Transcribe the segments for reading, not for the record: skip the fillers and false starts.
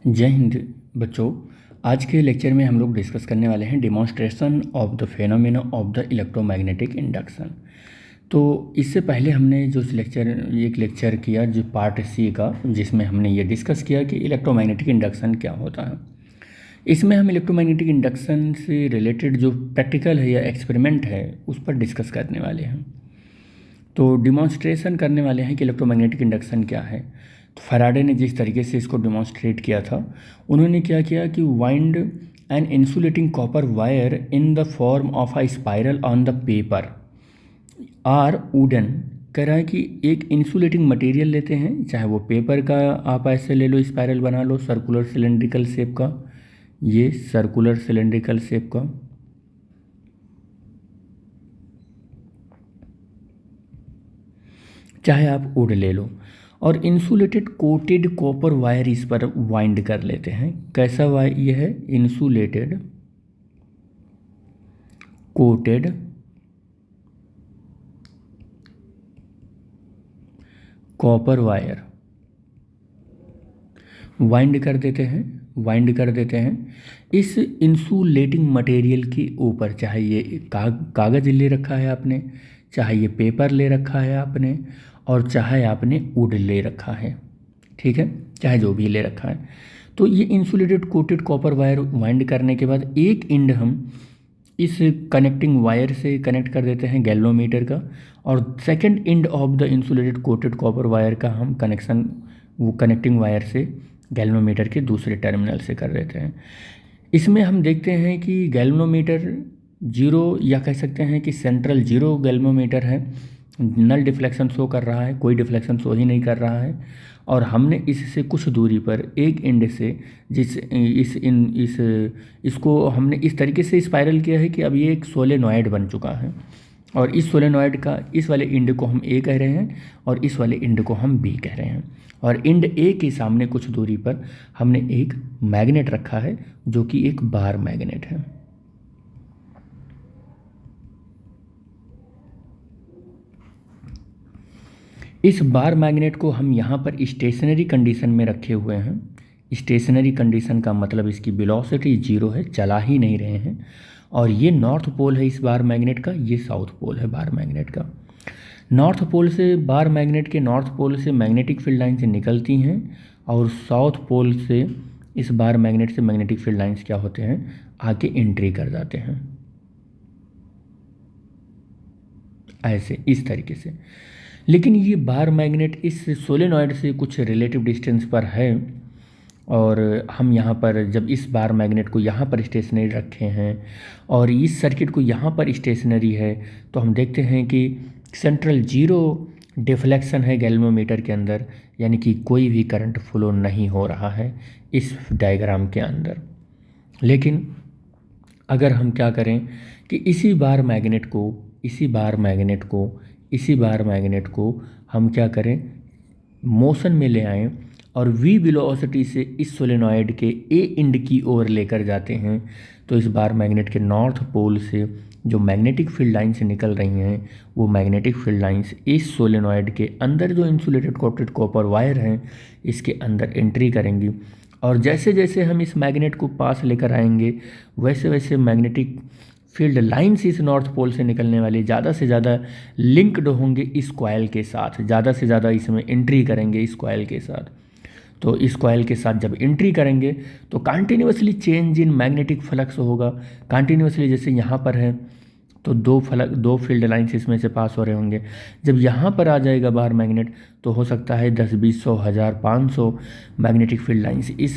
जय हिंद बच्चों। आज के लेक्चर में हम लोग डिस्कस करने वाले हैं demonstration of the phenomena of the electromagnetic induction. तो इससे पहले हमने जो एक लेक्चर किया जो पार्ट सी का, जिसमें हमने ये डिस्कस किया कि इलेक्ट्रोमैग्नेटिक इंडक्शन क्या होता है। इसमें हम इलेक्ट्रोमैग्नेटिक इंडक्शन से रिलेटेड जो प्रैक्टिकल है या एक्सपेरिमेंट है उस पर डिस्कस करने वाले हैं। तो डिमॉन्स्ट्रेशन करने वाले हैं कि इलेक्ट्रोमैग्नेटिक इंडक्शन क्या है। तो फैराडे ने जिस तरीके से इसको डिमॉन्स्ट्रेट किया था, उन्होंने क्या किया कि wind an insulating copper wire in the form of a spiral on the paper or wooden. कह रहा है कि एक इंसुलेटिंग मटेरियल लेते हैं, चाहे वो पेपर का आप ऐसे ले लो, स्पाइरल बना लो सर्कुलर सिलेंड्रिकल शेप का, ये सर्कुलर सिलेंड्रिकल शेप का, चाहे आप वुड ले लो, और इंसुलेटेड कोटेड कॉपर वायर इस पर वाइंड कर लेते हैं। कैसा वायर ये है? Insulated coated copper wire wind कर देते हैं इस इंसुलेटिंग मटेरियल के ऊपर। चाहे ये कागज़ ले रखा है आपने, चाहे ये पेपर ले रखा है आपने, और चाहे आपने वुड ले रखा है, ठीक है, चाहे जो भी ले रखा है। तो ये insulated coated copper wire wind करने के बाद एक एंड हम इस कनेक्टिंग वायर से कनेक्ट कर देते हैं गैल्वेनोमीटर का, और second end of the insulated coated copper wire का हम कनेक्शन वो कनेक्टिंग वायर से गैल्वेनोमीटर के दूसरे टर्मिनल से कर देते हैं। इसमें हम देखते हैं कि गैल्वेनोमीटर जीरो, या कह सकते हैं कि सेंट्रल जीरो गैल्वेनोमीटर है, नल डिफ्लेक्शन शो कर रहा है, कोई डिफ्लेक्शन शो ही नहीं कर रहा है। और हमने इससे कुछ दूरी पर एक एंड से इसको हमने इस तरीके से स्पाइरल किया है कि अब ये एक सोलेनॉइड बन चुका है, और इस सोलेनॉइड का इस वाले एंड को हम ए कह रहे हैं और इस वाले एंड को हम बी कह रहे हैं। और एंड ए के सामने कुछ दूरी पर हमने एक मैग्नेट रखा है जो कि एक बार मैग्नेट है। इस बार मैग्नेट को हम यहाँ पर स्टेशनरी कंडीशन में रखे हुए हैं। स्टेशनरी कंडीशन का मतलब इसकी वेलोसिटी जीरो है, चला ही नहीं रहे हैं। और ये नॉर्थ पोल है इस बार मैग्नेट का, ये साउथ पोल है बार मैग्नेट का। नॉर्थ पोल से बार मैग्नेट के नॉर्थ पोल से मैग्नेटिक फील्ड लाइन से निकलती हैं, और साउथ पोल से इस बार मैग्नेट से मैग्नेटिक फील्ड लाइंस क्या होते हैं, आके एंट्री कर जाते हैं, ऐसे इस तरीके से। लेकिन ये बार मैग्नेट इस सोलेनॉइड से कुछ रिलेटिव डिस्टेंस पर है, और हम यहाँ पर जब इस बार मैग्नेट को यहाँ पर स्टेशनरी रखे हैं और इस सर्किट को यहाँ पर स्टेशनरी है, तो हम देखते हैं कि सेंट्रल जीरो डिफ्लेक्शन है गैल्वेनोमीटर के अंदर, यानी कि कोई भी करंट फ्लो नहीं हो रहा है इस डायग्राम के अंदर। लेकिन अगर हम क्या करें कि इसी बार मैग्नेट को हम क्या करें, मोशन में ले आएं और v वेलोसिटी से इस सोलेनॉइड के ए एंड की ओर लेकर जाते हैं। तो इस बार मैग्नेट के नॉर्थ पोल से जो मैग्नेटिक फील्ड लाइन से निकल रही हैं, वो मैग्नेटिक फील्ड लाइंस इस सोलेनॉइड के अंदर जो इंसुलेटेड कोटेड कॉपर वायर हैं इसके अंदर एंट्री करेंगी। और जैसे जैसे हम इस मैग्नेट को पास लेकर आएंगे, वैसे वैसे मैग्नेटिक फील्ड लाइंस इस नॉर्थ पोल से निकलने वाली ज़्यादा से ज़्यादा लिंक्ड होंगे इस कॉइल के साथ, ज़्यादा से ज़्यादा इसमें एंट्री करेंगे इस कॉइल के साथ। तो इस कॉइल के साथ जब एंट्री करेंगे तो continuously change in magnetic flux होगा। कंटिन्यूअसली जैसे यहाँ पर है तो दो फील्ड लाइंस इसमें से पास हो रहे होंगे। जब यहाँ पर आ जाएगा बार मैग्नेट, तो हो सकता है 10, 20, 100, 1000, 500 मैग्नेटिक फील्ड लाइंस इस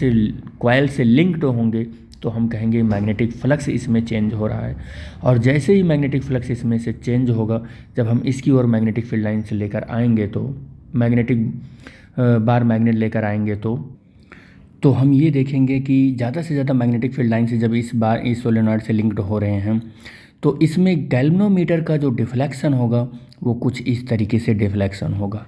कॉइल से लिंक्ड होंगे, तो हम कहेंगे मैग्नेटिक फ्लक्स इसमें चेंज हो रहा है। और जैसे ही मैग्नेटिक फ्लक्स इसमें से चेंज होगा, जब हम इसकी ओर मैग्नेटिक फील्ड लाइन से लेकर आएंगे, तो मैग्नेटिक बार मैग्नेट लेकर आएंगे, तो हम ये देखेंगे कि ज़्यादा से ज़्यादा मैग्नेटिक फील्ड लाइन से जब इस सोलेनॉइड से लिंक्ड हो रहे हैं, तो इसमें गैल्वेनोमीटर का जो डिफ्लेक्शन होगा वो कुछ इस तरीके से डिफ्लेक्शन होगा,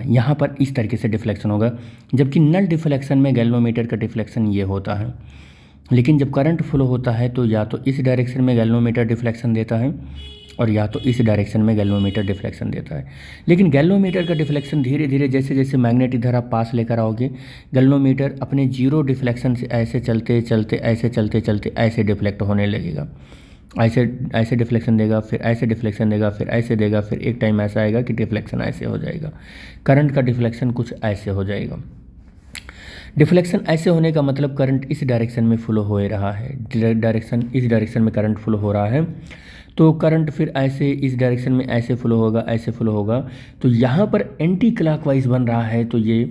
यहाँ पर इस तरीके से डिफ्लेक्शन होगा। जबकि नल डिफ्लेक्शन में गैल्वेनोमीटर का डिफ्लेक्शन ये होता है। लेकिन जब करंट फ्लो होता है तो या तो इस डायरेक्शन में गैल्वेनोमीटर डिफ्लेक्शन देता है, और या तो इस डायरेक्शन में गैल्वेनोमीटर डिफ्लेक्शन देता है। लेकिन गैल्वेनोमीटर का डिफ्लेक्शन धीरे धीरे जैसे जैसे मैग्नेट इधर आप पास लेकर आओगे, गैल्वेनोमीटर अपने जीरो डिफ्लेक्शन से ऐसे चलते चलते ऐसे चलते चलते ऐसे डिफ्लेक्ट होने लगेगा। ऐसे ऐसे डिफ्लेक्शन देगा, फिर ऐसे डिफ्लेक्शन देगा, फिर ऐसे देगा, फिर एक टाइम ऐसा आएगा कि डिफ्लेक्शन ऐसे हो जाएगा। करंट का डिफ्लेक्शन कुछ ऐसे हो जाएगा। डिफ्लेक्शन ऐसे होने का मतलब करंट इस डायरेक्शन में फ्लो हो रहा है, इस डायरेक्शन में करंट फ्लो हो रहा है, तो करंट फिर ऐसे इस डायरेक्शन में ऐसे फ्लो होगा, ऐसे फ्लो होगा। तो यहाँ पर एंटी क्लॉकवाइज बन रहा है, तो ये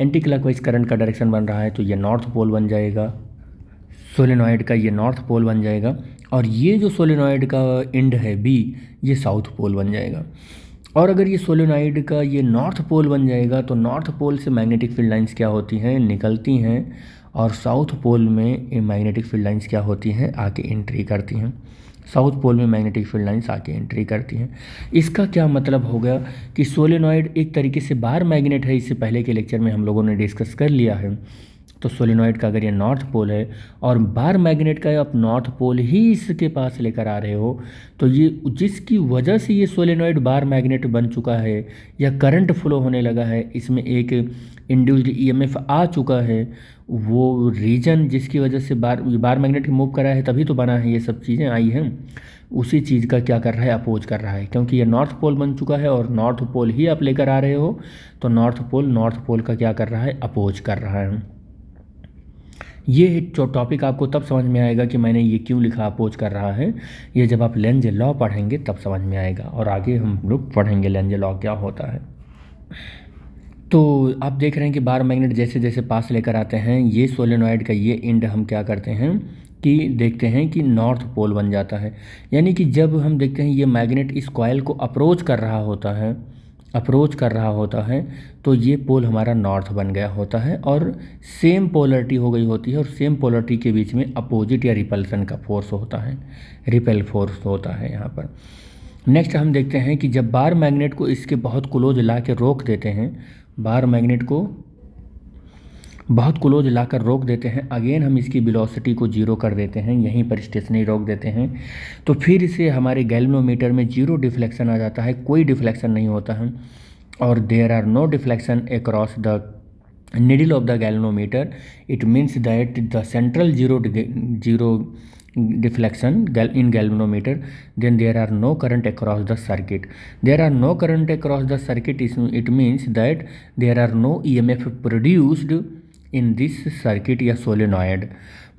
एंटी क्लॉकवाइज करंट का डायरेक्शन बन रहा है, तो ये नॉर्थ पोल बन जाएगा सोलेनॉइड का, ये नॉर्थ पोल बन जाएगा। और ये जो सोलेनॉइड का एंड है बी, ये साउथ पोल बन जाएगा। और अगर ये सोलेनॉइड का ये नॉर्थ पोल बन जाएगा, तो नॉर्थ पोल से मैग्नेटिक फील्ड लाइंस क्या होती हैं, निकलती हैं, और साउथ पोल में मैग्नेटिक फील्ड लाइंस क्या होती हैं, आके एंट्री करती हैं। साउथ पोल में मैग्नेटिक फील्ड लाइंस आके एंट्री करती हैं। इसका क्या मतलब हो गया कि सोलेनॉइड एक तरीके से बार मैग्नेट है, इससे पहले के लेक्चर में हम लोगों ने डिस्कस कर लिया है। तो सोलेनॉइड का अगर ये नॉर्थ पोल है और बार मैग्नेट का आप नॉर्थ पोल ही इसके पास लेकर आ रहे हो, तो ये जिसकी वजह से ये सोलेनॉइड बार मैग्नेट बन चुका है या करंट फ्लो होने लगा है, इसमें एक इंड्यूस्ड ईएमएफ आ चुका है, वो रीजन जिसकी वजह से बार मैग्नेट मूव करा है, तभी तो बना है, ये सब चीज़ें आई हैं, उसी चीज़ का क्या कर रहा है, अपोज कर रहा है। क्योंकि ये नॉर्थ पोल बन चुका है और नॉर्थ पोल ही आप लेकर आ रहे हो, तो नॉर्थ पोल का क्या कर रहा है, अपोज कर रहा है। ये जो टॉपिक आपको तब समझ में आएगा कि मैंने ये क्यों लिखा अपोज कर रहा है, ये जब आप लेंज लॉ पढ़ेंगे तब समझ में आएगा, और आगे हम लोग पढ़ेंगे लेंज लॉ क्या होता है। तो आप देख रहे हैं कि बार मैग्नेट जैसे जैसे पास लेकर आते हैं, ये सोलेनॉइड का ये एंड हम क्या करते हैं कि देखते हैं कि नॉर्थ पोल बन जाता है। यानी कि जब हम देखते हैं ये मैग्नेट इस कॉइल को अप्रोच कर रहा होता है, तो ये पोल हमारा नॉर्थ बन गया होता है और सेम पोलरिटी हो गई होती है, और सेम पोलरिटी के बीच में अपोजिट या रिपल्सन का फोर्स होता है, रिपेल फोर्स होता है यहाँ पर। नेक्स्ट हम देखते हैं कि जब बार मैग्नेट को इसके बहुत क्लोज ला के रोक देते हैं, बार मैग्नेट को बहुत क्लोज लाकर रोक देते हैं, अगेन हम इसकी वेलोसिटी को जीरो कर देते हैं, यहीं पर स्टेशनरी रोक देते हैं, तो फिर से हमारे गैल्वेनोमीटर में जीरो डिफ्लेक्शन आ जाता है, कोई डिफ्लेक्शन नहीं होता है, और there are no deflection across the needle of the galvanometer. It means that the central zero deflection in galvanometer, then there are no current across the circuit. There are no current across the circuit, it means that there are no EMF produced in this circuit या solenoid.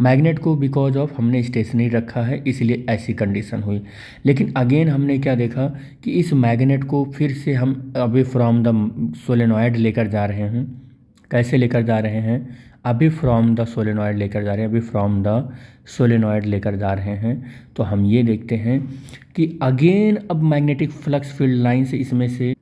Magnet को because of हमने stationery रखा है, इसलिए ऐसी condition हुई। लेकिन again हमने क्या देखा कि इस मैग्नेट को फिर से हम अवे फ्रॉम द सोलेनॉयड लेकर जा रहे हैं। कैसे लेकर जा रहे हैं, अभी फ्रॉम द सोलेनॉइड लेकर जा रहे हैं, अभी फ्रॉम द सोलेनॉइड लेकर जा रहे हैं। तो हम ये देखते हैं कि अगेन अब मैग्नेटिक फ्लक्स फील्ड लाइन से इसमें से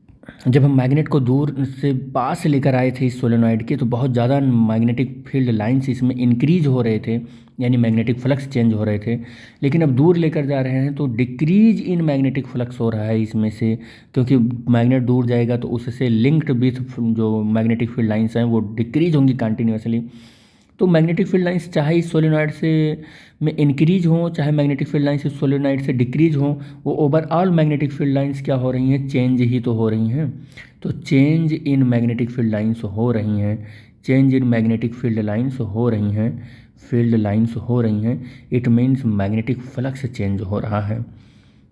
जब हम मैग्नेट को दूर से पास लेकर आए थे इस सोलेनॉइड के, तो बहुत ज़्यादा मैग्नेटिक फील्ड लाइन्स इसमें इंक्रीज हो रहे थे, यानी मैग्नेटिक फ्लक्स चेंज हो रहे थे। लेकिन अब दूर लेकर जा रहे हैं तो डिक्रीज इन मैग्नेटिक फ्लक्स हो रहा है इसमें से, क्योंकि मैग्नेट दूर जाएगा तो उससे लिंक्ड विथ जो मैग्नेटिक फील्ड लाइन्स हैं वो डिक्रीज होंगी कंटिन्यूसली। तो मैग्नेटिक फील्ड लाइन्स चाहे इस सोलेनॉइड से में इंक्रीज हों, चाहे मैग्नेटिक फील्ड लाइन्स इस सोलेनॉइड से डिक्रीज हों, वो ओवरऑल मैग्नेटिक फील्ड लाइन्स क्या हो रही हैं, चेंज ही तो हो रही हैं। तो change in magnetic field lines हो रही हैं, change in magnetic field lines हो रही हैं, फील्ड लाइन्स हो रही हैं, it means magnetic flux change हो रहा है,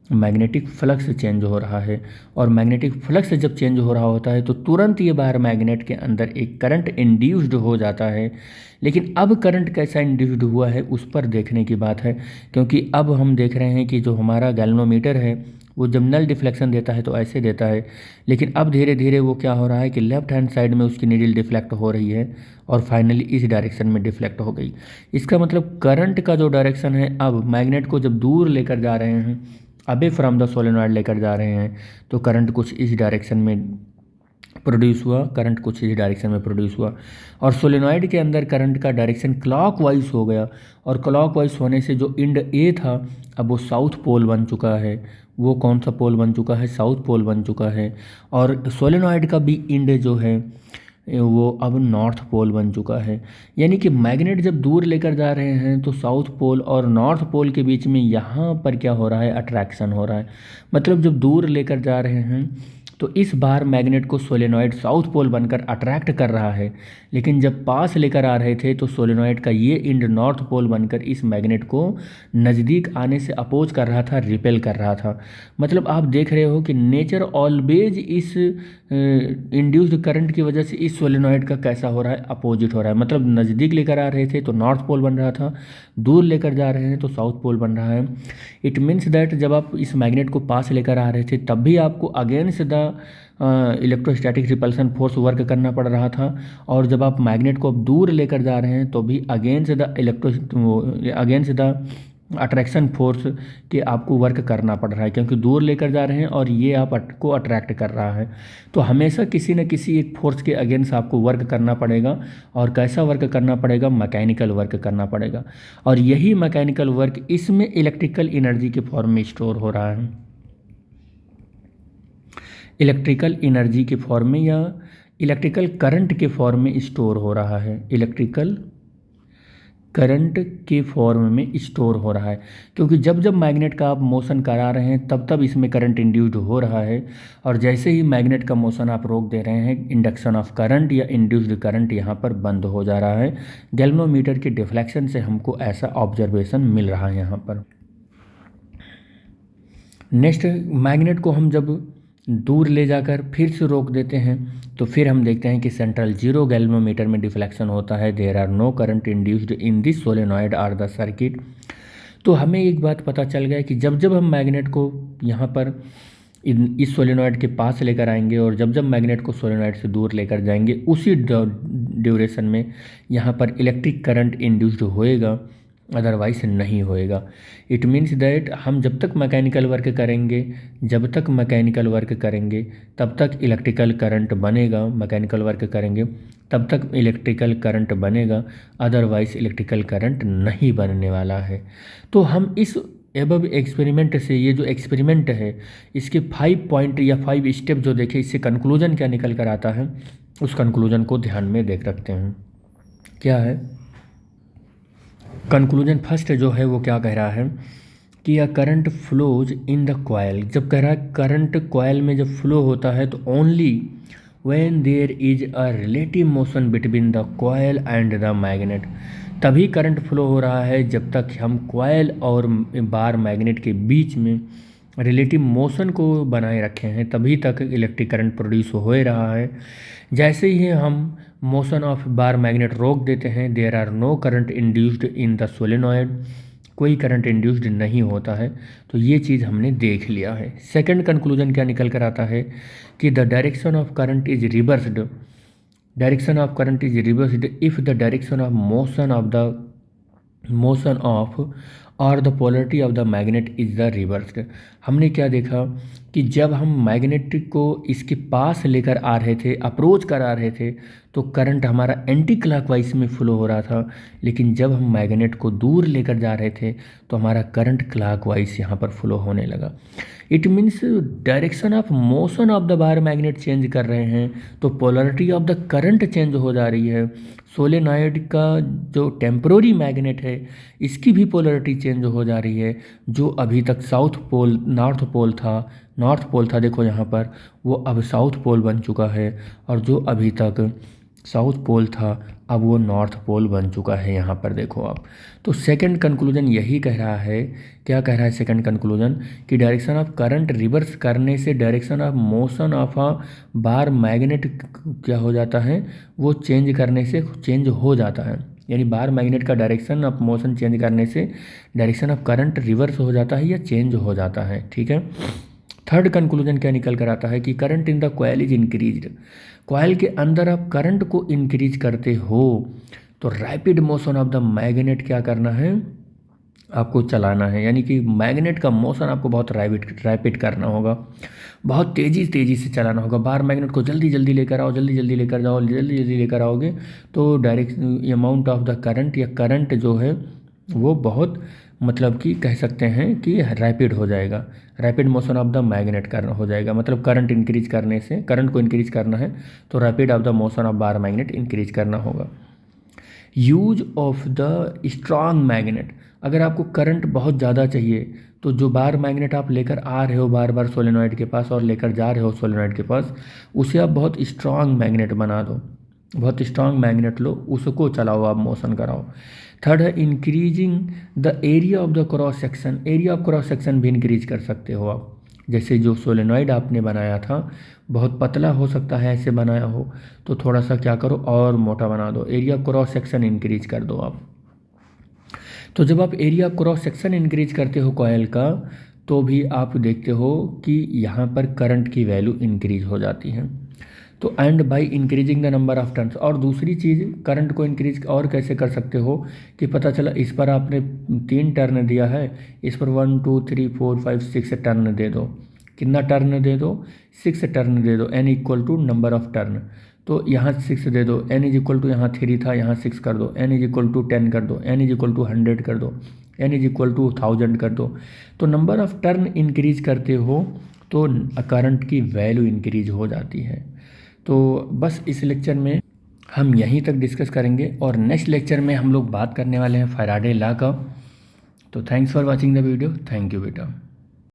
मैग्नेटिक फ्लक्स चेंज हो रहा है। और मैग्नेटिक फ्लक्स जब चेंज हो रहा होता है तो तुरंत ये बाहर मैग्नेट के अंदर एक करंट इंड्यूस्ड हो जाता है। लेकिन अब करंट कैसा इंड्यूस्ड हुआ है उस पर देखने की बात है, क्योंकि अब हम देख रहे हैं कि जो हमारा गैल्वेनोमीटर है वो जब नल डिफ्लेक्शन देता है तो ऐसे देता है, लेकिन अब धीरे धीरे वो क्या हो रहा है कि लेफ्ट हैंड साइड में उसकी नीडल डिफ्लेक्ट हो रही है और फाइनली इस डायरेक्शन में डिफ्लेक्ट हो गई। इसका मतलब करंट का जो डायरेक्शन है, अब मैग्नेट को जब दूर लेकर जा रहे हैं, अबे फ्रॉम द सोलेनॉइड लेकर जा रहे हैं, तो करंट कुछ इस डायरेक्शन में प्रोड्यूस हुआ, करंट कुछ इस डायरेक्शन में प्रोड्यूस हुआ, और सोलेनॉइड के अंदर करंट का डायरेक्शन क्लॉकवाइज हो गया, और क्लॉकवाइज होने से जो इंड ए था अब वो साउथ पोल बन चुका है। वो कौन सा पोल बन चुका है, साउथ पोल बन चुका है। और सोलेनॉइड का भी इंड जो है वो अब नॉर्थ पोल बन चुका है। यानी कि मैग्नेट जब दूर लेकर जा रहे हैं तो साउथ पोल और नॉर्थ पोल के बीच में यहाँ पर क्या हो रहा है, अट्रैक्शन हो रहा है। मतलब जब दूर लेकर जा रहे हैं तो इस बार मैग्नेट को सोलेनॉइड साउथ पोल बनकर अट्रैक्ट कर रहा है, लेकिन जब पास लेकर आ रहे थे तो सोलेनॉइड का ये इंड नॉर्थ पोल बनकर इस मैग्नेट को नज़दीक आने से अपोज कर रहा था, रिपेल कर रहा था। मतलब आप देख रहे हो कि नेचर ऑलवेज इस इंड्यूस्ड करंट की वजह से इस सोलेनॉइड का कैसा हो रहा है, अपोजिट हो रहा है। मतलब नज़दीक लेकर आ रहे थे तो नॉर्थ पोल बन रहा था, दूर लेकर जा रहे हैं तो साउथ पोल बन रहा है। इट मीन्स दैट जब आप इस मैग्नेट को पास लेकर आ रहे थे तब भी आपको against the electrostatic repulsion force work करना पड़ रहा था, और जब आप मैग्नेट को अब दूर लेकर जा रहे हैं तो भी अगेंस्ट द अट्रैक्शन फोर्स के आपको वर्क करना पड़ रहा है, क्योंकि दूर लेकर जा रहे हैं और ये आपको अट्रैक्ट कर रहा है। तो हमेशा किसी न किसी एक फोर्स के अगेंस्ट आपको वर्क करना पड़ेगा, और कैसा वर्क करना पड़ेगा, मैकेनिकल वर्क करना पड़ेगा। और यही मैकेनिकल वर्क इसमें इलेक्ट्रिकल एनर्जी के फॉर्म में स्टोर हो रहा है, इलेक्ट्रिकल एनर्जी के फॉर्म में या इलेक्ट्रिकल करंट के फॉर्म में स्टोर हो रहा है, इलेक्ट्रिकल करंट के फॉर्म में स्टोर हो रहा है। क्योंकि जब जब मैग्नेट का आप मोशन करा रहे हैं तब तब इसमें करंट इंड्यूस्ड हो रहा है, और जैसे ही मैग्नेट का मोशन आप रोक दे रहे हैं, इंडक्शन ऑफ करंट या इंड्यूस्ड करंट यहाँ पर बंद हो जा रहा है। गैल्वेनोमीटर के डिफ्लेक्शन से हमको ऐसा ऑब्जर्वेशन मिल रहा है यहाँ पर। नेक्स्ट, मैग्नेट को हम जब दूर ले जाकर फिर से रोक देते हैं तो फिर हम देखते हैं कि सेंट्रल जीरो गैल्वेनोमीटर में डिफ्लेक्शन होता है। There are no current induced in this solenoid or the circuit. तो हमें एक बात पता चल गया कि जब जब हम मैग्नेट को यहाँ पर इस सोलेनॉइड के पास लेकर आएंगे और जब जब मैग्नेट को सोलेनॉइड से दूर लेकर जाएंगे, उसी ड्यूरेशन में यहाँ पर इलेक्ट्रिक करंट इंड्यूस्ड होएगा, अदरवाइज नहीं होएगा। इट मीन्स दैट हम जब तक मैकेनिकल वर्क करेंगे, जब तक मैकेनिकल वर्क करेंगे तब तक इलेक्ट्रिकल करंट बनेगा, मैकेनिकल वर्क करेंगे तब तक इलेक्ट्रिकल करंट बनेगा, अदरवाइज इलेक्ट्रिकल करंट नहीं बनने वाला है। तो हम इस एबव एक्सपेरिमेंट से, ये जो एक्सपेरिमेंट है इसके 5 पॉइंट या 5 स्टेप जो देखे, इससे कंक्लूजन क्या निकल कर आता है, उस कंक्लूजन को ध्यान में देख रखते हैं। क्या है कंक्लूजन? फर्स्ट जो है वो क्या कह रहा है कि a current flows in the coil. जब कह रहा है करंट कॉयल में जब फ्लो होता है तो only when there is a relative motion between the coil and the magnet. तभी करंट फ्लो हो रहा है जब तक हम कॉयल और बार मैग्नेट के बीच में रिलेटिव मोशन को बनाए रखे हैं, तभी तक इलेक्ट्रिक करंट प्रोड्यूस हो रहा है। जैसे ही हम मोशन ऑफ बार मैग्नेट रोक देते हैं, there are no current induced in the solenoid, कोई करंट इंड्यूस्ड नहीं होता है। तो ये चीज़ हमने देख लिया है। सेकंड कंक्लूजन क्या निकल कर आता है कि the direction of current is reversed, direction of current is reversed if the direction of motion of और the polarity of the magnet is the reversed. हमने क्या देखा कि जब हम मैग्नेट को इसके पास लेकर आ रहे थे, अप्रोच करा रहे थे, तो करंट हमारा एंटी क्लॉकवाइज में फ्लो हो रहा था, लेकिन जब हम मैग्नेट को दूर लेकर जा रहे थे तो हमारा करंट क्लॉकवाइज यहाँ पर फ्लो होने लगा। It means direction of motion of the bar magnet change कर रहे हैं तो polarity of the current change हो जा रही है। सोलेनॉइड का जो टेम्पररी मैग्नेट है इसकी भी पोलरिटी चेंज हो जा रही है। जो अभी तक नॉर्थ पोल था, देखो यहाँ पर वो अब साउथ पोल बन चुका है, और जो अभी तक साउथ पोल था अब वो नॉर्थ पोल बन चुका है, यहाँ पर देखो आप। तो सेकंड कंक्लूजन यही कह रहा है, क्या कह रहा है सेकंड कंक्लूजन, कि डायरेक्शन ऑफ करंट रिवर्स करने से direction of motion of a bar magnet क्या हो जाता है, वो चेंज करने से चेंज हो जाता है। यानी बार मैग्नेट का डायरेक्शन ऑफ मोशन चेंज करने से डायरेक्शन ऑफ करंट रिवर्स हो जाता है या चेंज हो जाता है, ठीक है। थर्ड कंक्लूजन क्या निकल कर आता है कि current in the coil is increased. Coil के अंदर आप करंट को इंक्रीज करते हो तो rapid motion of the magnet क्या करना है, आपको चलाना है। यानी कि मैग्नेट का मोशन आपको बहुत रैपिड करना होगा, बहुत तेज़ी से चलाना होगा। बार मैग्नेट को जल्दी जल्दी लेकर आओ, जल्दी जल्दी लेकर जाओ, जल्दी जल्दी लेकर आओगे तो direct amount of the current या करंट जो है वो बहुत मतलब कि कह सकते हैं कि रैपिड हो जाएगा, rapid motion of the magnet करना हो जाएगा। मतलब करंट इंक्रीज करने से, करंट को इंक्रीज करना है तो rapid of the motion of bar magnet increase करना होगा। Use of the strong magnet, अगर आपको करंट बहुत ज़्यादा चाहिए तो जो बार मैग्नेट आप लेकर आ रहे हो बार बार सोलेनॉइड के पास और लेकर जा रहे हो सोलेनॉइड के पास, उसे आप बहुत स्ट्रॉन्ग मैग्नेट बना दो, बहुत स्ट्रॉन्ग मैग्नेट लो, उसको चलाओ, आप मोशन कराओ। थर्ड है increasing the area of the cross section, area of cross section भी इंक्रीज कर सकते हो आप। जैसे जो सोलेनॉइड आपने बनाया था बहुत पतला हो सकता है, ऐसे बनाया हो तो थोड़ा सा क्या करो और मोटा बना दो, एरिया क्रॉस सेक्शन इंक्रीज कर दो आप। तो जब आप एरिया क्रॉस सेक्शन इंक्रीज करते हो कॉयल का तो भी आप देखते हो कि यहाँ पर करंट की वैल्यू इंक्रीज हो जाती है। तो and by increasing the number of turns, और दूसरी चीज़ करंट को इंक्रीज और कैसे कर सकते हो कि पता चला इस पर आपने 3 टर्न दिया है, इस पर 1 2 3 4 5 6 टर्न दे दो। कितना टर्न दे दो? 6 टर्न दे दो, n equal to number of turn. तो यहाँ 6 दे दो, n इज इक्वल टू यहाँ 3 था यहाँ 6 कर दो, n इज इक्वल टू 10 कर दो, n इज इक्वल टू 100 कर दो, n इज इक्वल टू 1000 कर दो। तो नंबर ऑफ टर्न इंक्रीज करते हो तो करंट की वैल्यू इंक्रीज हो जाती है। तो बस इस लेक्चर में हम यहीं तक डिस्कस करेंगे और नेक्स्ट लेक्चर में हम लोग बात करने वाले हैं फैराडे लॉ का। तो thanks for watching the video, thank you बेटा।